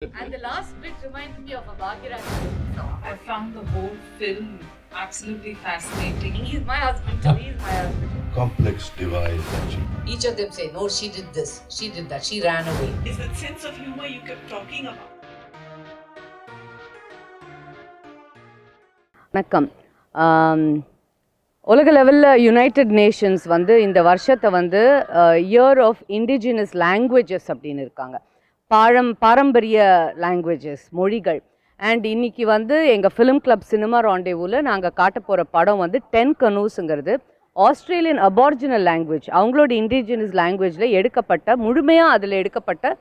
And the last bit reminded me of a Bhagirath song. I found the whole film absolutely fascinating. He's my husband too. He's my husband. Complex device actually. Each of them say, no, she did this, she did that, she ran away. It's that sense of humor you kept talking about. வணக்கம். உலக லெவலில் United Nations வந்து இந்த வருஷத்தை வந்து year of indigenous languages அப்படின்னு இருக்காங்க. பாரம்பரிய லாங்குவேஜஸ், மொழிகள். அண்ட் இன்றைக்கி வந்து எங்கள் ஃபிலிம் கிளப் சினிமா ராண்டேவூவில் நாங்கள் காட்ட போகிற படம் வந்து 10 கனூஸுங்கிறது ஆஸ்திரேலியன் அபார்ஜினல் லாங்குவேஜ், அவங்களோட இண்டிஜினஸ் லாங்குவேஜில் எடுக்கப்பட்ட, முழுமையாக அதில் எடுக்கப்பட்ட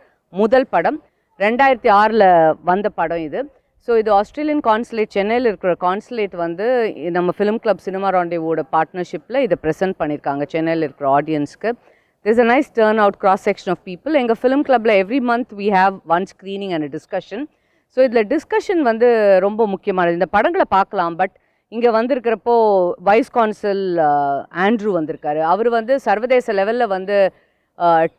முதல் படம். 2006 வந்த படம் இது. ஸோ இது ஆஸ்திரேலியன் கான்சுலேட், சென்னையில் இருக்கிற கான்சுலேட் வந்து நம்ம ஃபிலிம் கிளப் சினிமா ராண்டேவோட பார்ட்னர்ஷிப்பில் இதை ப்ரெசென்ட் பண்ணியிருக்காங்க சென்னையில் இருக்கிற ஆடியன்ஸ்க்கு. there's a nice turnout, cross section of people. எங்கள் ஃபிலிம் கிளப்பில் every month we have one screening and a discussion. So இதில் டிஸ்கஷன் வந்து ரொம்ப முக்கியமானது. இந்த படங்களை பார்க்கலாம், பட் இங்கே வந்திருக்கிறப்போ வைஸ் கான்சல் ஆண்ட்ரூ வந்திருக்காரு. அவர் வந்து சர்வதேச லெவலில் வந்து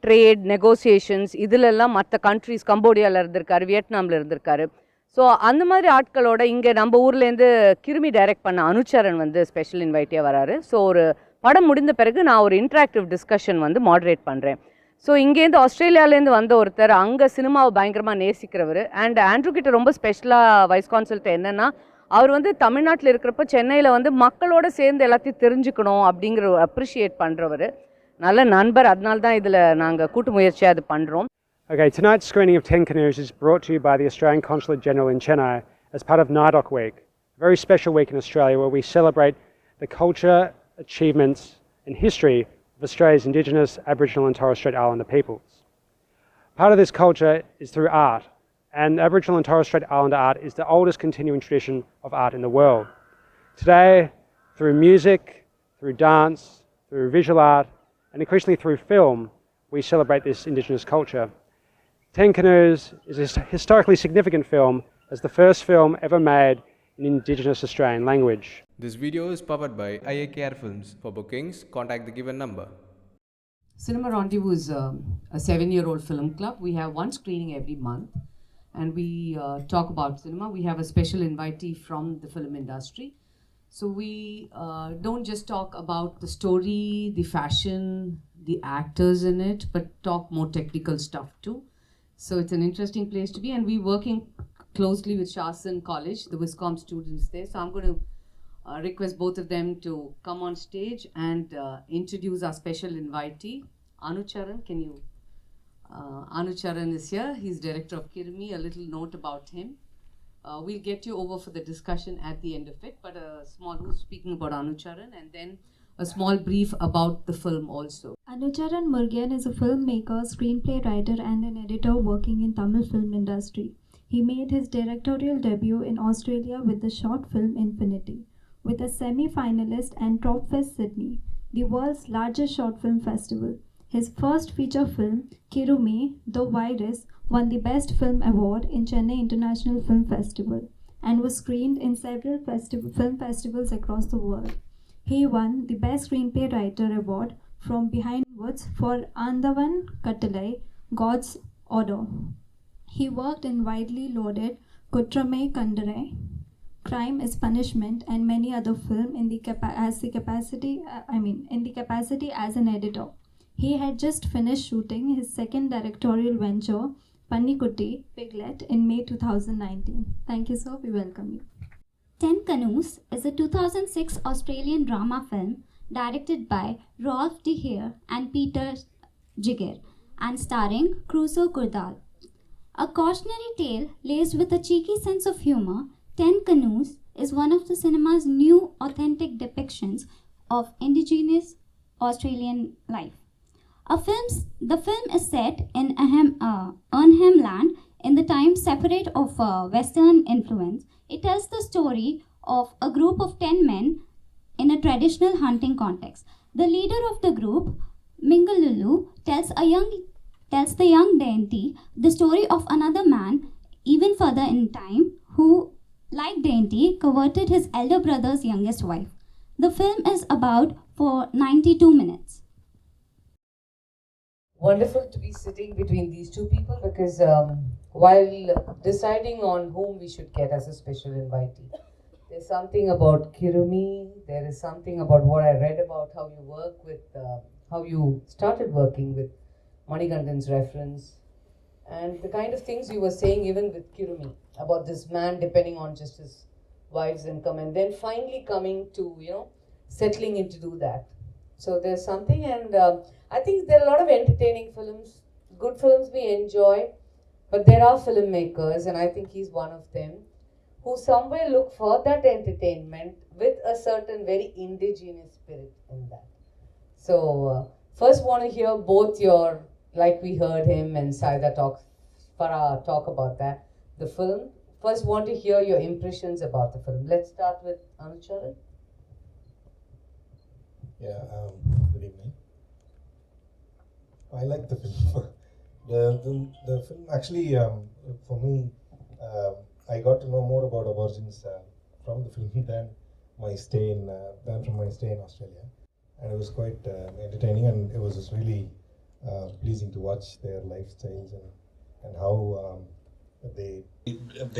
ட்ரேட் நெகோசியேஷன்ஸ் இதிலெல்லாம் மற்ற கண்ட்ரிஸ், கம்போடியாவில் இருந்திருக்காரு, வியட்நாமில் இருந்திருக்காரு. ஸோ அந்த மாதிரி ஆட்களோட இங்கே நம்ம ஊர்லேருந்து கிருமி டைரக்ட் பண்ண அனுச்சரன் வந்து ஸ்பெஷல் இன்வைட்டியாக வராரு. ஸோ ஒரு படம் முடிந்த பிறகு நான் ஒரு இன்ட்ராக்டிவ் டிஸ்கஷன் வந்து மாடரேட் பண்ணுறேன். ஸோ இங்கேருந்து ஆஸ்திரேலியாவிலேருந்து வந்த ஒருத்தர், அங்கே சினிமாவை பயங்கரமாக நேசிக்கிறவர். அண்ட் ஆண்ட்ரூ கிட்ட ரொம்ப ஸ்பெஷலாக வைஸ் கான்சல்ட்ட என்னென்னா, அவர் வந்து தமிழ்நாட்டில் இருக்கிறப்ப சென்னையில் வந்து மக்களோட சேர்ந்து எல்லாத்தையும் தெரிஞ்சுக்கணும் அப்படிங்கிற ஒரு அப்ரிஷியேட் பண்ணுறவர், நல்ல நண்பர். அதனால தான் இதில் நாங்கள் கூட்டு முயற்சியாக அது பண்ணுறோம். Okay, tonight's screening of 10 Canoes is brought to you by the Australian Consulate General in Chennai as part of NAIDOC Week, a very special week in Australia where we celebrate the culture, achievements and history of Australia's Indigenous, Aboriginal and Torres Strait Islander peoples. Part of this culture is through art, and Aboriginal and Torres Strait Islander art is the oldest continuing tradition of art in the world. Today, through music, through dance, through visual art and increasingly through film, we celebrate this Indigenous culture. 10 Canoes is a historically significant film as the first film ever made in Indigenous Australian language. This video is powered by IAKR Films. For bookings, contact the given number. Cinema Rendezvous is a 7-year-old film club. We have one screening every month and we talk about cinema. We have a special invitee from the film industry. So we don't just talk about the story, the fashion, the actors in it, but talk more technical stuff too. So it's an interesting place to be, and we're working closely with Shasan College, the Wiscom students there. So I'm going to request both of them to come on stage and introduce our special invitee, Anucharan. Can you? Anucharan is here. He's director of Kirmi. A little note about him. We'll get you over for the discussion at the end of it, but who's speaking about Anucharan, and then a small brief about the film also. Anucharan Murugan is a filmmaker, screenplay writer and an editor working in Tamil film industry. He made his directorial debut in Australia with the short film Infinity, with a semi-finalist and Tropfest Sydney, the world's largest short film festival. His first feature film, Kirumi, The Virus, won the Best Film Award in Chennai International Film Festival and was screened in several film festivals across the world. He won the Best Screenplay Writer Award from Behind Woods for Andavan Kattalai, God's Order. He worked in widely lauded Kutramai Kandarai, Crime is Punishment and many other films in the capacity as an editor. He had just finished shooting his second directorial venture, Pannikutti Piglet, in May 2019. Thank you, sir. We welcome you. 10 Canoes is a 2006 Australian drama film directed by Rolf de Heer and Peter Jigger and starring Crusoe Kurdal. A cautionary tale laced with a cheeky sense of humor, 10 Canoes is one of the cinema's new authentic depictions of Indigenous Australian life. The film is set in Arnhem Land in the time separate of Western influence. It tells the story of a group of 10 men in a traditional hunting context. The leader of the group, Mingalulu, tells the young Dainty the story of another man even further in time who, like Dainty, courted his elder brother's youngest wife. The film is about for 92 minutes. Wonderful to be sitting between these two people because while deciding on whom we should get as a special invitee. There's something about Kirumi, there is something about what I read about how you work with, how you started working with Manikandan's reference, and the kind of things you were saying even with Kirumi, about this man depending on just his wife's income, and then finally coming to, settling in to do that. So there's something, and I think there are a lot of entertaining films, good films we enjoy, but there are filmmakers, and I think he's one of them, who somewhere look for that entertainment with a certain very indigenous spirit in that. So first want to hear both your, like we heard him and Farah talk about that, the film. First want to hear your impressions about the film. Let's start with Anucharan. Yeah, good evening. I like the film. the film actually, for me, I got to know more about aborigines from the film than from my stay in Australia, and it was quite entertaining, and it was just really pleasing to watch their lifestyles and how they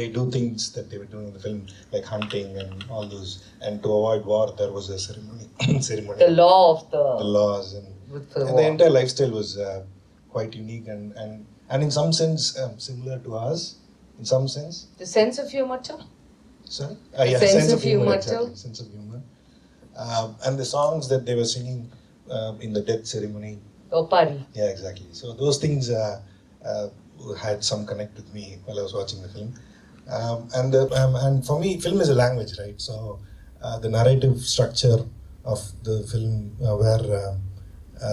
do things that they were doing in the film, like hunting and all those, and to avoid war there was a ceremony. The law of the laws and the entire lifestyle was quite unique and in some sense similar to us. In some sense, the sense of humor too. Sorry, sense of humor exactly. too. Sense of humor, and the songs that they were singing in the death ceremony. Opari. Yeah, exactly. So those things had some connect with me while I was watching the film, and for me, film is a language, right? So the narrative structure of the film, where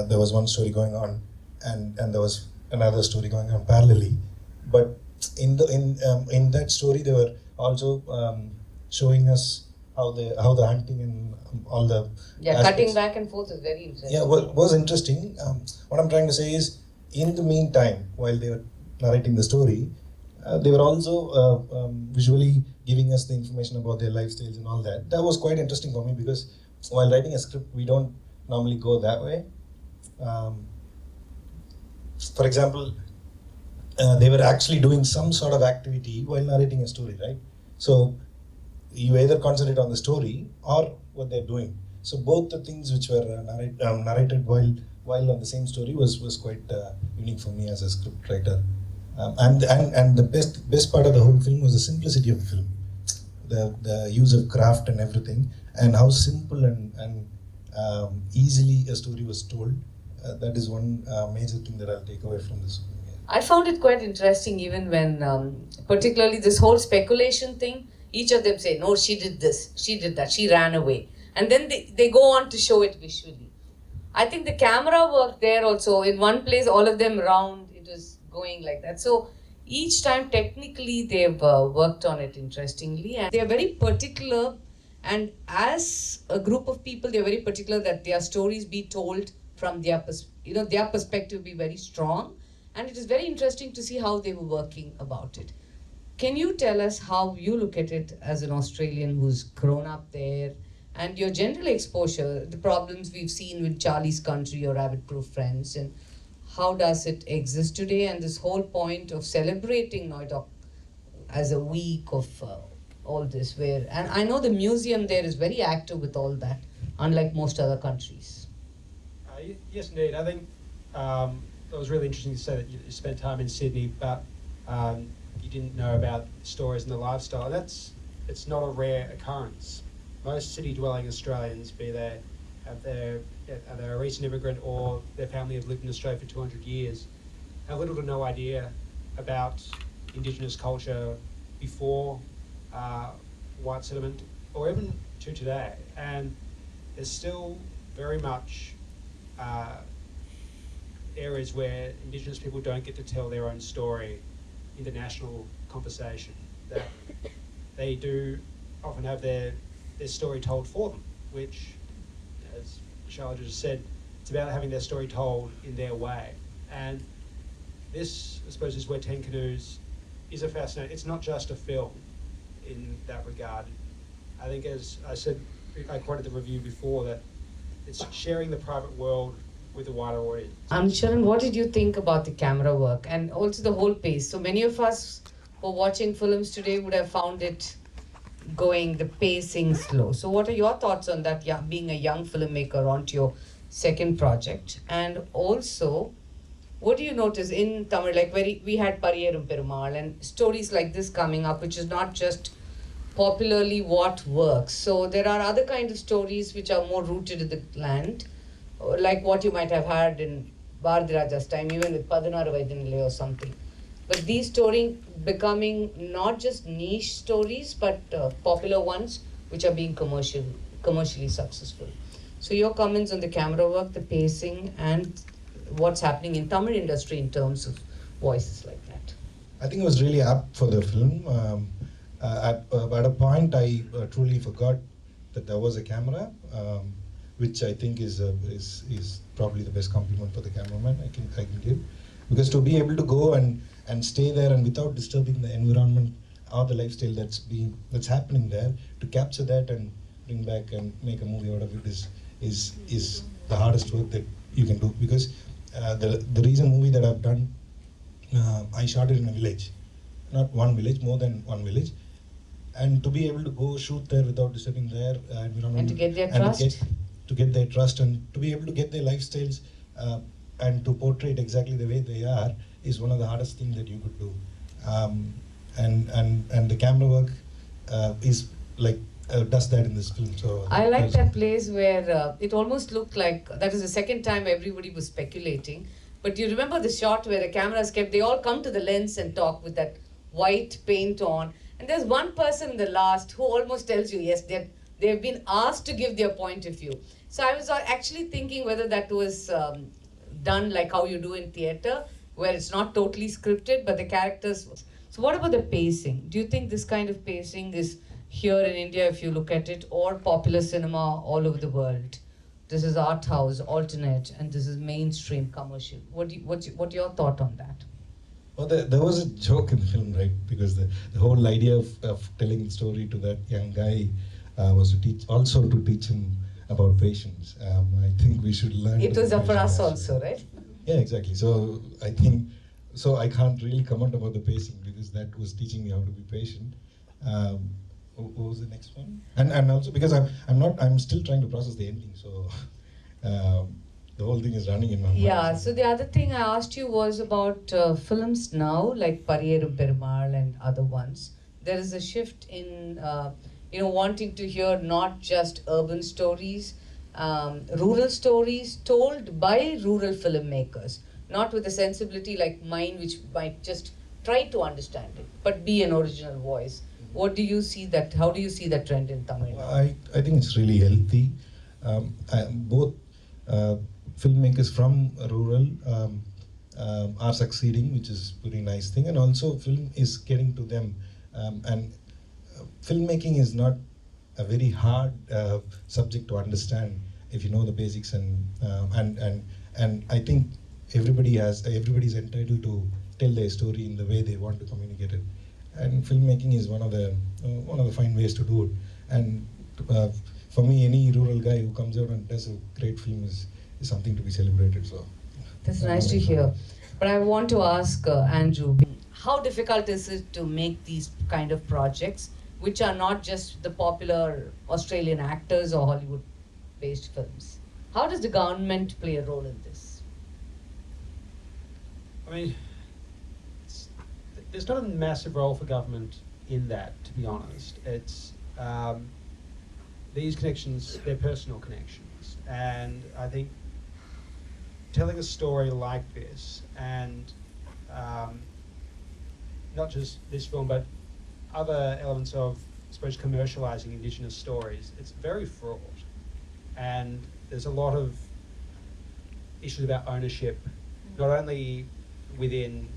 there was one story going on, and there was another story going on parallelly, but in that story they were also showing us how the hunting and all the aspects. Cutting back and forth is very interesting. Yeah, was interesting. What I'm trying to say is, in the meantime, while they were narrating the story, they were also visually giving us the information about their lifestyles and all that. That was quite interesting for me, because while writing a script, we don't normally go that way. For example, they were actually doing some sort of activity while narrating a story, right? So you either concentrate on the story or what they're doing. So both the things which were narrated while on the same story was quite unique for me as a script writer. And the best part of the whole film was the simplicity of the film, the use of craft and everything, and how simple and easily a story was told. That is one major thing that I'll take away from this film. I found it quite interesting, even when, particularly this whole speculation thing, each of them say, no, she did this, she did that, she ran away. And then they go on to show it visually. I think the camera work there also, in one place, all of them round, it was going like that. So each time, technically, they've worked on it interestingly. And they're very particular, and as a group of people, they're very particular that their stories be told from their perspective be very strong. And it is very interesting to see how they were working about it. Can you tell us how you look at it as an Australian who's grown up there, and your general exposure, the problems we've seen with Charlie's Country or Avid Proof Friends, and how does it exist today, and this whole point of celebrating Noidok as a week of all this, and I know the museum there is very active with all that, unlike most other countries. Yes, indeed. I think it was really interesting to say that you spent time in Sydney, but you didn't know about the stories and the lifestyle. It's not a rare occurrence. Most city-dwelling Australians, be they they're a recent immigrant or their family have lived in Australia for 200 years, have little to no idea about Indigenous culture before white settlement, or even to today. And there's still very much areas where Indigenous people don't get to tell their own story in the national conversation, that they do often have their story told for them, which, as Charlotte just said, it's about having their story told in their way. And this, I suppose, is where 10 Canoes is a fascinating, it's not just a film in that regard. I think, as I said, I quoted the review before, that it's sharing the private world with a wider audience. Anucharan, what did you think about the camera work and also the whole pace? So many of us who are watching films today would have found it going, the pacing slow. So what are your thoughts on that, yeah, being a young filmmaker onto your second project? And also, what do you notice in Tamil, like we had Pariyerum Perumal and stories like this coming up, which is not just popularly what works. So there are other kind of stories which are more rooted in the land, like what you might have had in Bharati Raja's time, even with Padanaru Vaidyanile or something. But these stories becoming not just niche stories, but popular ones, which are being commercially successful. So your comments on the camera work, the pacing, and what's happening in Tamil industry in terms of voices like that. I think it was really apt for the film. At a point, I truly forgot that there was a camera, which I think is probably the best compliment for the cameraman I can give, because to be able to go and stay there and without disturbing the environment or the lifestyle that's happening there, to capture that and bring back and make a movie out of it is the hardest work that you can do. Because the recent movie that I've done, I shot it in a village, not one village, more than one village, and to be able to go shoot there without disturbing their environment And to get their trust. To get their trust and to be able to get their lifestyles and to portray it exactly the way they are is one of the hardest things that you could do. And the camera work is like does that in this film. So I like that place where it almost looked like that is the second time everybody was speculating. But you remember the shot where the cameras kept, they all come to the lens and talk with that white paint on. And there's one person in the last who almost tells you, yes, they've been asked to give their point of view. So I was actually thinking whether that was done like how you do in theatre, where it's not totally scripted, but the characters. So what about the pacing? Do you think this kind of pacing is here in India, if you look at it, or popular cinema all over the world? This is art house, alternate, and this is mainstream commercial. What's your thought on that? Well, there was a joke in the film, right? Because the whole idea of telling the story to that young guy was to teach him about patience. I think we should learn. It was for us also, right? Yeah, exactly. So I think, I can't really comment about the pacing because that was teaching me how to be patient. What was the next one? And also because I'm still trying to process the ending. So the whole thing is running in my mind. Yeah. So the other thing I asked you was about films now, like Pariyerum Perumal and other ones. There is a shift in wanting to hear not just urban stories, rural stories told by rural filmmakers, not with a sensibility like mine, which might just try to understand it, but be an original voice. What do you see that? How do you see that trend in Tamil? I think it's really healthy. Both filmmakers from rural are succeeding, which is a pretty nice thing, and also film is getting to them. And filmmaking is not a very hard subject to understand if you know the basics, and I think everybody's entitled to tell their story in the way they want to communicate it. And filmmaking is one of the fine ways to do it. And for me, any rural guy who comes out and does a great film is something to be celebrated. So that's nice to hear. But I want to ask Andrew, how difficult is it to make these kind of projects, which are not just the popular Australian actors or Hollywood-based films? How does the government play a role in this? I mean, there's not a massive role for government in that, to be honest. It's these connections, they're personal connections. And I think telling a story like this, and not just this film, but other elements of, I suppose, commercialising Indigenous stories, it's very fraught. And there's a lot of issues about ownership, not only within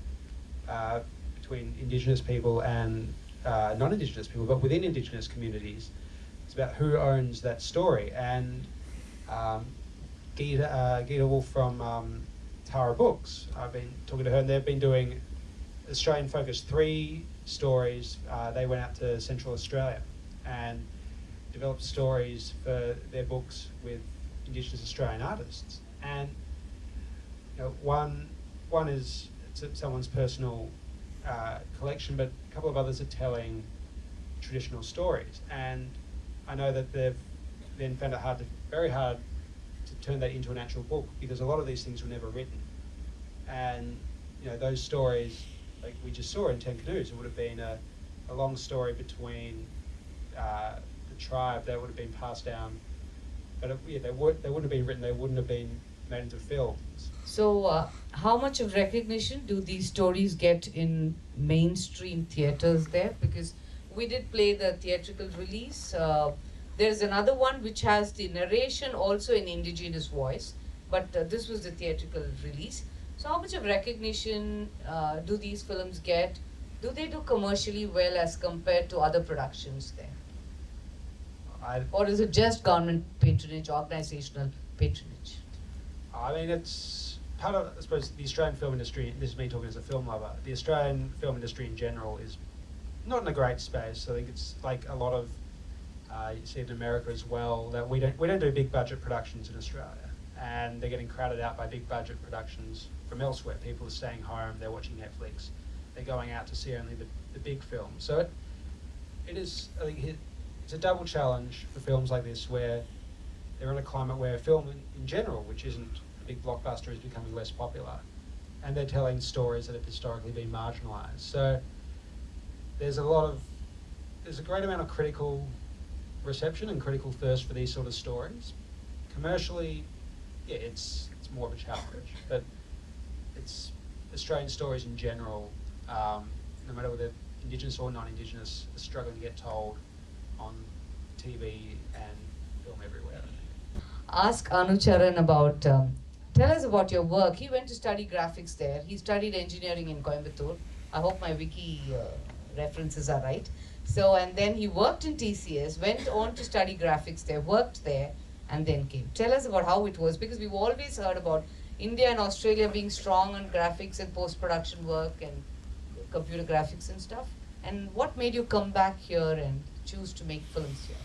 between Indigenous people and non-Indigenous people, but within Indigenous communities. It's about who owns that story. And Gita Wolf from Tara Books, I've been talking to her, and they've been doing Australian-focused 3 stories. They went out to Central Australia and developed stories for their books with Indigenous Australian artists. And one is someone's personal collection, but a couple of others are telling traditional stories. And I know that they've then found it very hard to turn that into an actual book, because a lot of these things were never written. And those stories, like we just saw in 10 Canoes, it would have been a long story between the tribe that would have been passed down. But they wouldn't have been written, they wouldn't have been made into films. So, how much of recognition do these stories get in mainstream theatres there? Because we did play the theatrical release. There's another one which has the narration also in indigenous voice, but this was the theatrical release. So how much of recognition do these films get? Do they do commercially well as compared to other productions there? Or is it just government patronage, organizational patronage? I mean, it's part of, I suppose, the Australian film industry. This is me talking as a film lover. The Australian film industry in general is not in a great space. I think it's like a lot of, you see it in America as well, that we don't do big budget productions in Australia, and they're getting crowded out by big budget productions from elsewhere. People are staying home, they're watching Netflix, they're going out to see only the big films. So it is, I think, it's a double challenge for films like this, where they're in a climate where film in general, which isn't a big blockbuster, is becoming less popular, and they're telling stories that have historically been marginalised. So there's a great amount of critical reception and critical thirst for these sort of stories. Commercially, yeah, it's more of a challenge, but it's Australian stories in general, no matter whether Indigenous or non-Indigenous, are struggling to get told on TV and film everywhere. Ask Anucharan about, tell us about your work. He went to study graphics there. He studied engineering in Coimbatore. I hope my wiki references are right. So, and then he worked in TCS, went on to study graphics there, worked there, and then came. Tell us about how it was, because we've always heard about India and Australia being strong on graphics and post-production work and computer graphics and stuff. And what made you come back here and choose to make films here?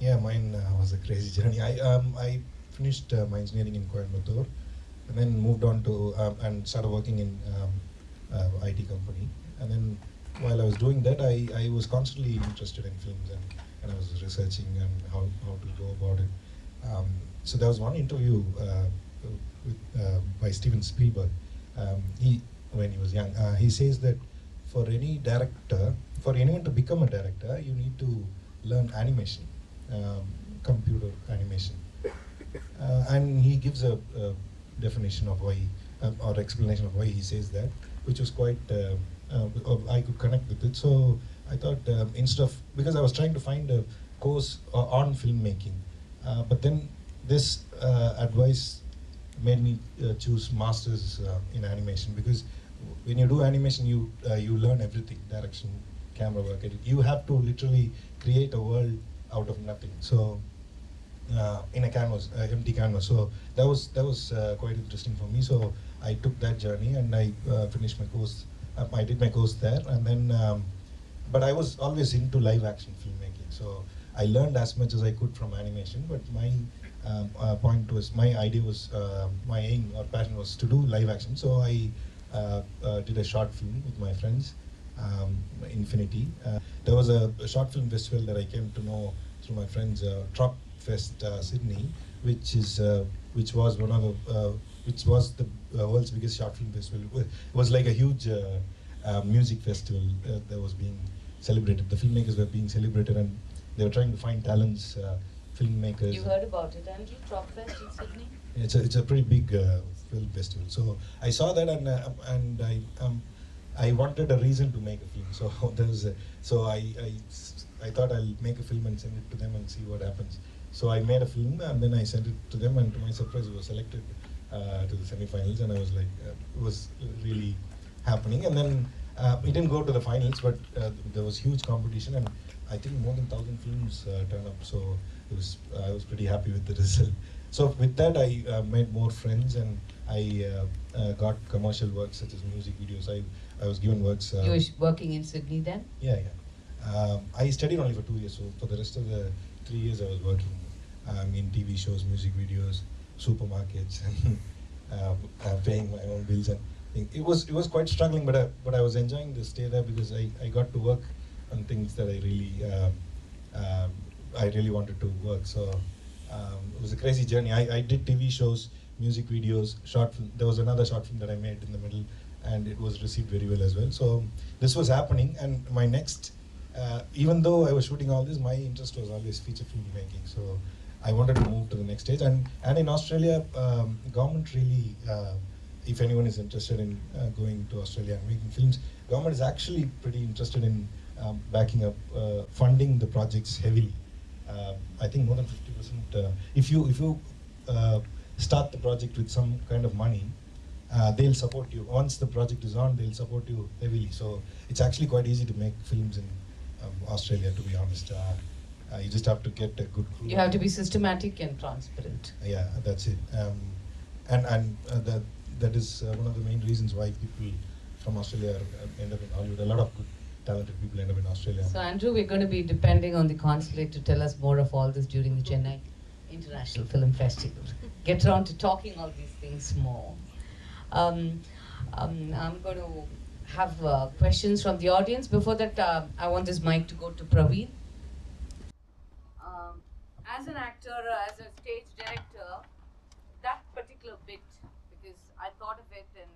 Yeah, mine was a crazy journey. I finished my engineering in Coimbatore, and then moved on to and started working in IT company. And then while I was doing that, I was constantly interested in films, and I was researching and how to go about it. So there was one interview by Steven Spielberg. When he was young, he says that for any director, for anyone to become a director, you need to learn animation, computer animation. And he gives a definition of why, or explanation of why he says that, which was quite, I could connect with it. So I thought, instead of, because I was trying to find a course on filmmaking, but then this advice made me choose masters in animation, because when you do animation, you learn everything: direction, camera work. You have to literally create a world out of nothing. So in a canvas, empty canvas. So that was quite interesting for me. So I took that journey, and I finished my course. I did my course there, and then but I was always into live action filmmaking. So I learned as much as I could from animation, but my point was, my idea was, my aim or passion was to do live action. So I did a short film with my friends, Infinity. There was a short film festival that I came to know through my friends, Trop Fest Sydney, which was the world's biggest short film festival. It was like a huge music festival that was being celebrated. The filmmakers were being celebrated, and they were trying to find talents, filmmakers. You heard about it, Andrew? Trop Fest in Sydney? It's a pretty big film festival. So I saw that, and I wanted a reason to make a film. So I thought I'll make a film and send it to them and see what happens. So I made a film, and then I sent it to them, and to my surprise, it was selected to the semi-finals, and I was like, it was really happening. And then it didn't go to the finals, but there was huge competition, and I think more than 1,000 films turned up. So I was pretty happy with the result. So with that, I made more friends, and I got commercial work such as music videos. I was given works. You were working in Sydney then? Yeah. I studied only for 2 years, so for the rest of the 3 years I was working in TV shows, music videos, supermarkets and paying my own bills and it was quite struggling, but I was enjoying the stay there because I got to work on things that I really wanted to work. So it was a crazy journey. I did TV shows, music videos, short film. There was another short film that I made in the middle, and it was received very well as well. So this was happening, and my next, even though I was shooting all this, my interest was always feature film making. So I wanted to move to the next stage, and in Australia, government really, if anyone is interested in going to Australia and making films, government is actually pretty interested in backing up, funding the projects heavily. I think more than 50%. If you start the project with some kind of money, they'll support you. Once the project is on, they'll support you heavily. So it's actually quite easy to make films in Australia, to be honest. You just have to get a good crew. You have to be systematic and transparent. Yeah, that's it. That is one of the main reasons why people from Australia end up in Hollywood. A lot of good, talented people end up in Australia. So Andrew, we're going to be depending on the consulate to tell us more of all this during the Chennai International Film Festival. Get around to talking all these things more. I'm going to have questions from the audience. Before that, I want this mic to go to Praveen. As an actor, as a stage director, that particular bit, because I thought of it and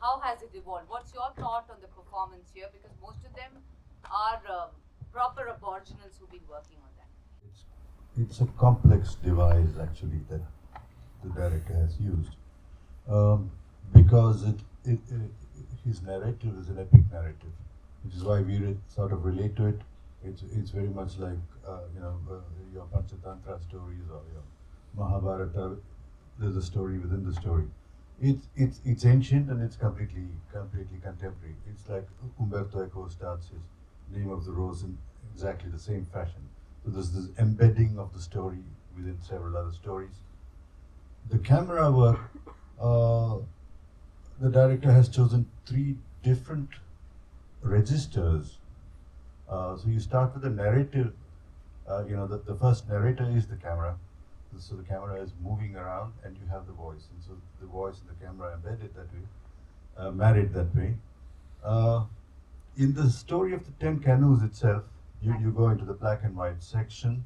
how has it evolved? What's your thought on the performance here? Because most of them are proper aboriginals who've been working on that. It's a complex device actually that the director has used because his narrative is an epic narrative, which is why we sort of relate to it. It's very much like your Panchatantra stories or your Mahabharata. There's a story within the story. It's ancient and it's completely contemporary. It's like Umberto Eco starts his Name of the Rose in exactly the same fashion. So there's this embedding of the story within several other stories. The camera work, the director has chosen 3 different registers. So you start with the narrative. The first narrator is the camera. So the camera is moving around and you have the voice. And so the voice and the camera embedded that way, married that way. In the story of the 10 canoes itself, you go into the black and white section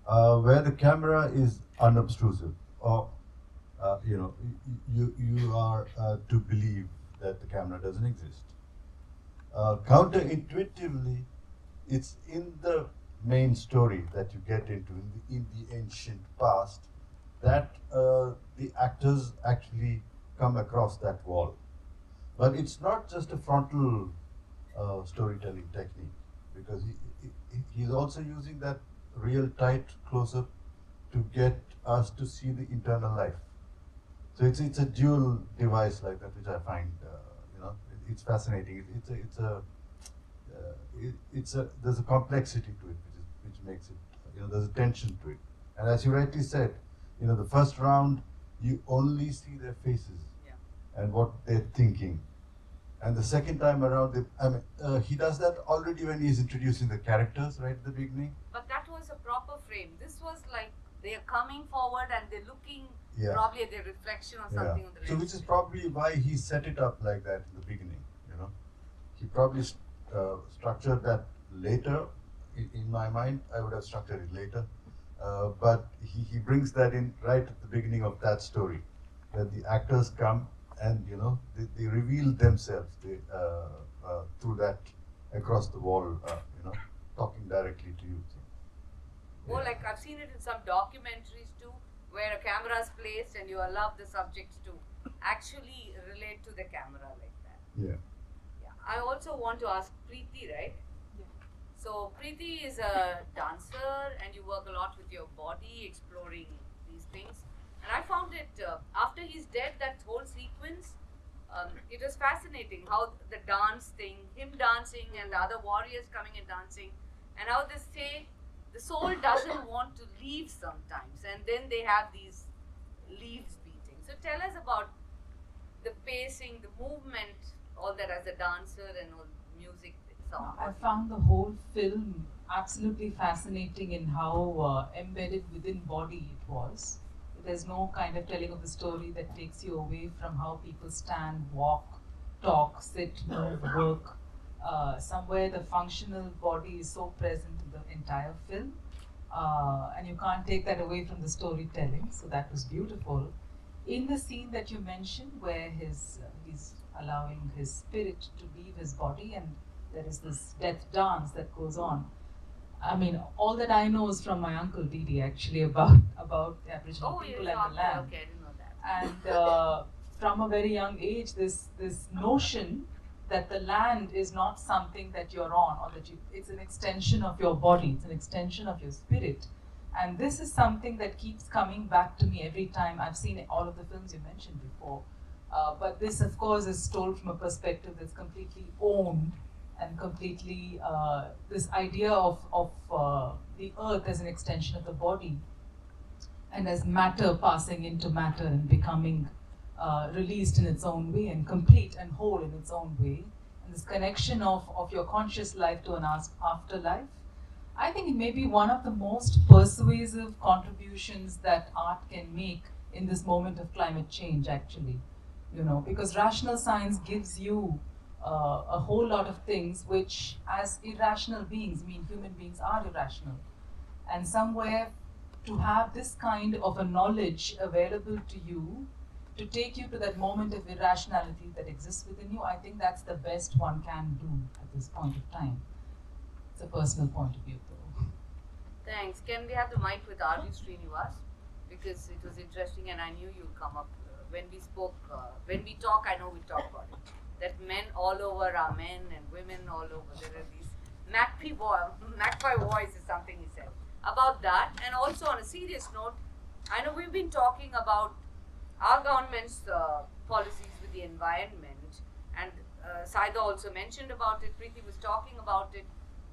where the camera is unobtrusive, or you are to believe that the camera doesn't exist. Counterintuitively, it's in the main story that you get into in the ancient past that the actors actually come across that wall. But it's not just a frontal storytelling technique, because he's also using that real tight close-up to get us to see the internal life. So it's a dual device like that, which I find it's fascinating. There's a complexity to it, which makes it, there's a tension to it. And as you rightly said, the first round you only see their faces and what they're thinking. And the second time around, he does that already when he's introducing the characters right at the beginning. But that was a proper frame. This was like they are coming forward and they're looking probably at their reflection or something on the So which is probably why he set it up like that in the beginning. He probably structured that later. In my mind, I would have structured it later. But he brings that in right at the beginning of that story, where the actors come and they reveal themselves through that across the wall, talking directly to you. Or like I've seen it in some documentaries too, where a camera is placed and you allow the subjects to actually relate to the camera like that. Yeah. I also want to ask Preeti, right? Yeah. So Preeti is a dancer and you work a lot with your body, exploring these things. And I found it, after he's dead, that whole sequence, it was fascinating how the dance thing, him dancing and the other warriors coming and dancing, and how they say the soul doesn't want to leave sometimes, and then they have these leaves beating. So tell us about the pacing, the movement, all that as a dancer and all music song. I found the whole film absolutely fascinating in how embedded within body it was. there's no kind of telling of the story that takes you away from how people stand, walk, talk, sit, move, work. Somewhere the functional body is so present in the entire film, and you can't take that away from the storytelling. So that was beautiful. In the scene that you mentioned, where he's allowing his spirit to leave his body, and there is this death dance that goes on. I mean, all that I know is from my uncle Didi, actually, about the Aboriginal people and the land. Okay, I didn't know that. And from a very young age, this notion that the land is not something that you're on, or that it's an extension of your body, it's an extension of your spirit. And this is something that keeps coming back to me every time. I've seen all of the films you mentioned before. But this, of course, is told from a perspective that's completely owned, and completely this idea of the earth as an extension of the body, and as matter passing into matter and becoming released in its own way and complete and whole in its own way. And this connection of your conscious life to an afterlife. I think it may be one of the most persuasive contributions that art can make in this moment of climate change, actually. You know, because rational science gives you a whole lot of things which, as irrational beings, I mean, human beings are irrational. And somewhere to have this kind of a knowledge available to you, to take you to that moment of irrationality that exists within you, I think that's the best one can do at this point of time. It's a personal point of view, though. Thanks. Can we have the mic with R.V. Srinivas? Because it was interesting and I knew you'd come up. When we spoke, when we talk, I know we talk about it. That men all over are men and women all over. There are these magpie voice is something he said about that. And also on a serious note, I know we've been talking about our government's policies with the environment, and Saida also mentioned about it, Preeti was talking about it.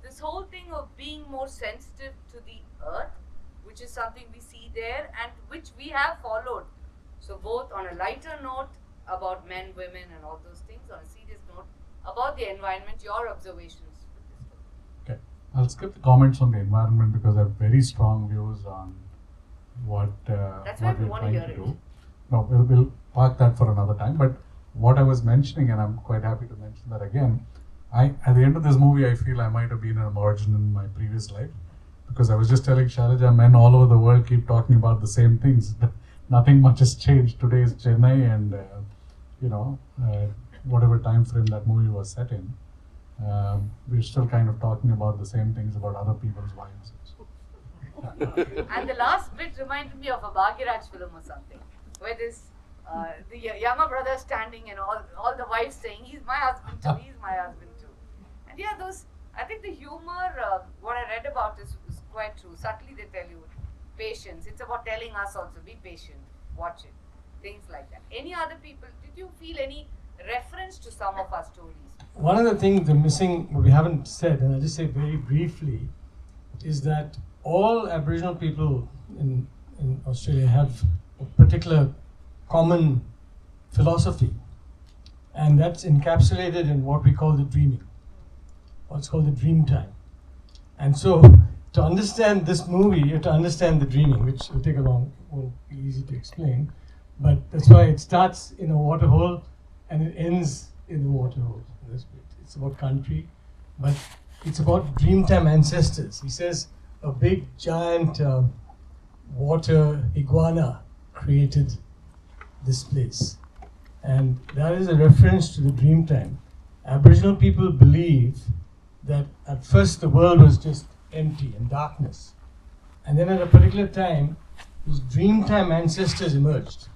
This whole thing of being more sensitive to the earth, which is something we see there and which we have followed. So both on a lighter note about men, women and all those things, on a serious note about the environment, your observations with this book. Okay, I'll skip the comments on the environment because I have very strong views on what we're trying to do. No, we'll park that for another time. But what I was mentioning, and I'm quite happy to mention that again, at the end of this movie, I feel I might have been a margin in my previous life, because I was just telling Shailaja, men all over the world keep talking about the same things. Nothing much has changed. Today is Chennai, and whatever time frame that movie was set in, we're still kind of talking about the same things about other people's wives. And the last bit reminded me of a Bhagiraj film or something, where this the Yama brother standing and all the wives saying, "He's my husband too, he's my husband too." And yeah, I think the humor, what I read about is quite true. Subtly they tell you, patience. It's about telling us also, be patient, watch it, things like that. Any other people, did you feel any reference to some of our stories? One of the things the missing, we haven't said, and I'll just say very briefly, is that all Aboriginal people in Australia have a particular common philosophy, and that's encapsulated in what we call the dreaming, what's called the dream time. And so to understand this movie, you have to understand the dreaming, which will take won't be easy to explain, but that's why it starts in a waterhole and it ends in the waterhole. It's about country, but it's about dreamtime ancestors. He says a big giant water iguana created this place, and that is a reference to the dreamtime. Aboriginal people believe that at first the world was just empty and darkness, and then at a particular time these dreamtime ancestors emerged,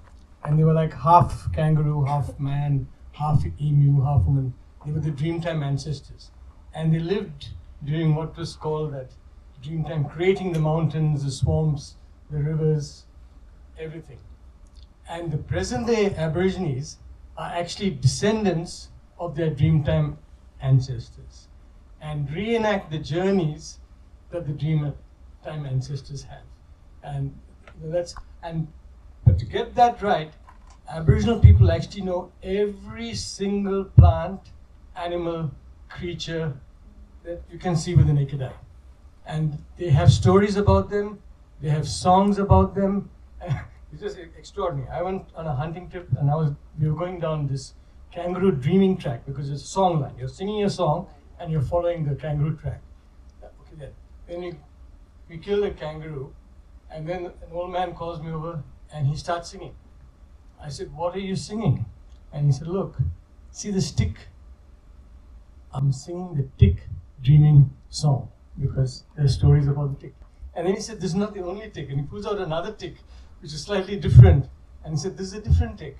and they were like half kangaroo, half man, half emu, half woman. They were the dreamtime ancestors, and they lived during what was called that dreamtime, creating the mountains, the swamps, the rivers, everything. And the present day Aborigines are actually descendants of their dreamtime ancestors, and reenact the journeys that the dreamtime ancestors have. And but to get that right, Aboriginal people actually know every single plant, animal, creature that you can see with the naked eye. And they have stories about them, they have songs about them, It's just extraordinary. I went on a hunting trip and we were going down this kangaroo dreaming track because it's a song line. You're singing a song and you're following the kangaroo track. Okay, then we kill the kangaroo, and then an old man calls me over and he starts singing. I said, "What are you singing?" And he said, "Look, see this tick? I'm singing the tick dreaming song because there's stories about the tick." And then he said, "This is not the only tick." And he pulls out another tick, which is slightly different. And he said, "This is a different tick.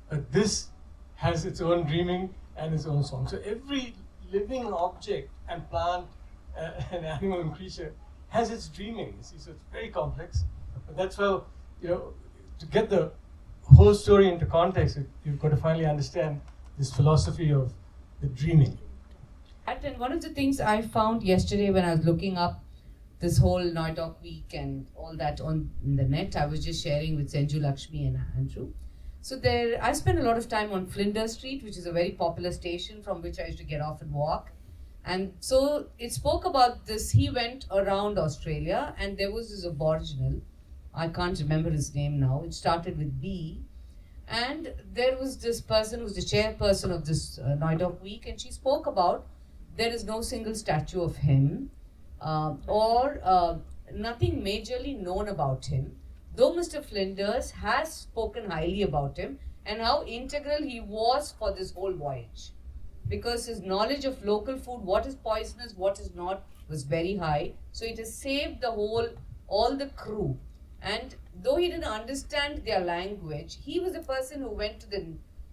But this has its own dreaming and its own song." So every living object and plant and animal and creature has its dreaming. You see, so it's very complex. But that's how, to get the whole story into context, you've got to finally understand this philosophy of the dreaming. And one of the things I found yesterday when I was looking up this whole Noidok week and all that on the net, I was just sharing with Senju Lakshmi and Andrew. So I spent a lot of time on Flinders Street, which is a very popular station from which I used to get off and walk. And so it spoke about this. He went around Australia and there was this Aboriginal, I can't remember his name now, it started with B. And there was this person who's the chairperson of this Noidok week, and she spoke about there is no single statue of him or nothing majorly known about him, though Mr. Flinders has spoken highly about him and how integral he was for this whole voyage, because his knowledge of local food, what is poisonous, what is not, was very high. So it has saved all the crew. And though he didn't understand their language, he was the person who went to the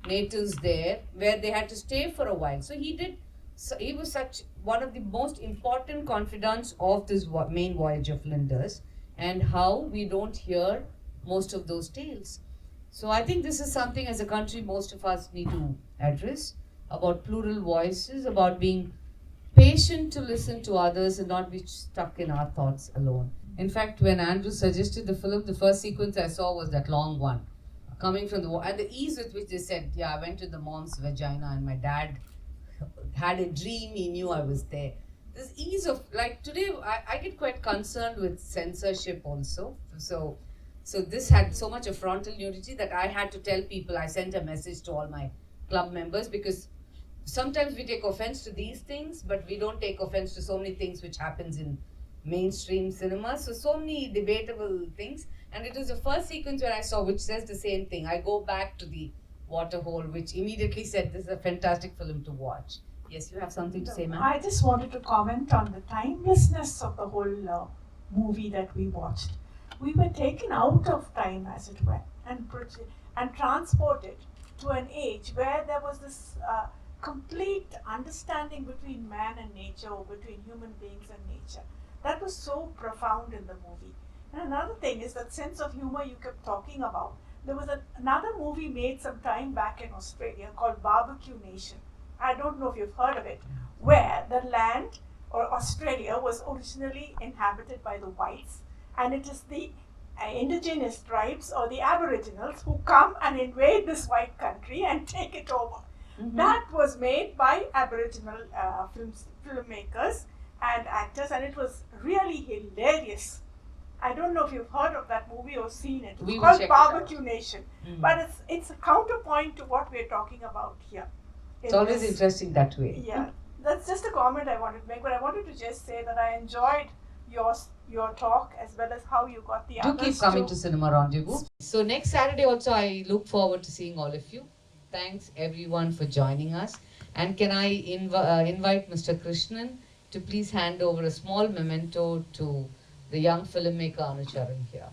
natives there where they had to stay for a while. So he was such one of the most important confidants of this main voyage of Flinders, and how we don't hear most of those tales. So I think this is something as a country most of us need to address, about plural voices, about being patient to listen to others and not be stuck in our thoughts alone. In fact, when Andrew suggested the film, the first sequence I saw was that long one, coming from and the ease with which they said, "Yeah, I went to the mom's vagina and my dad had a dream, he knew I was there." This ease of, like today, I get quite concerned with censorship also. So this had so much of frontal nudity that I had to tell people, I sent a message to all my club members, because sometimes we take offense to these things, but we don't take offense to so many things which happens in mainstream cinema. So many debatable things. And it was the first sequence where I saw, which says the same thing. I go back to the waterhole, which immediately said, this is a fantastic film to watch. Yes, you have something to say, ma'am? I just wanted to comment on the timelessness of the whole movie that we watched. We were taken out of time, as it were, and transported to an age where there was this complete understanding between man and nature, or between human beings and nature. That was so profound in the movie. And another thing is that sense of humor you kept talking about. There was another movie made some time back in Australia called Barbecue Nation. I don't know if you've heard of it, where the land, or Australia, was originally inhabited by the whites, and it is the indigenous tribes or the aboriginals who come and invade this white country and take it over. Mm-hmm. That was made by Aboriginal filmmakers and actors, and it was really hilarious. I don't know if you've heard of that movie or seen it. It's called Barbecue Nation. Mm-hmm. But it's a counterpoint to what we're talking about here. It's always interesting that way. Yeah, that's just a comment I wanted to make, but I wanted to just say that I enjoyed your talk, as well as how you got the others. Do keep coming to Cinema Rendezvous. So next Saturday also, I look forward to seeing all of you. Thanks everyone for joining us. And can I invite Mr. Krishnan to please hand over a small memento to the young filmmaker Anucharan here.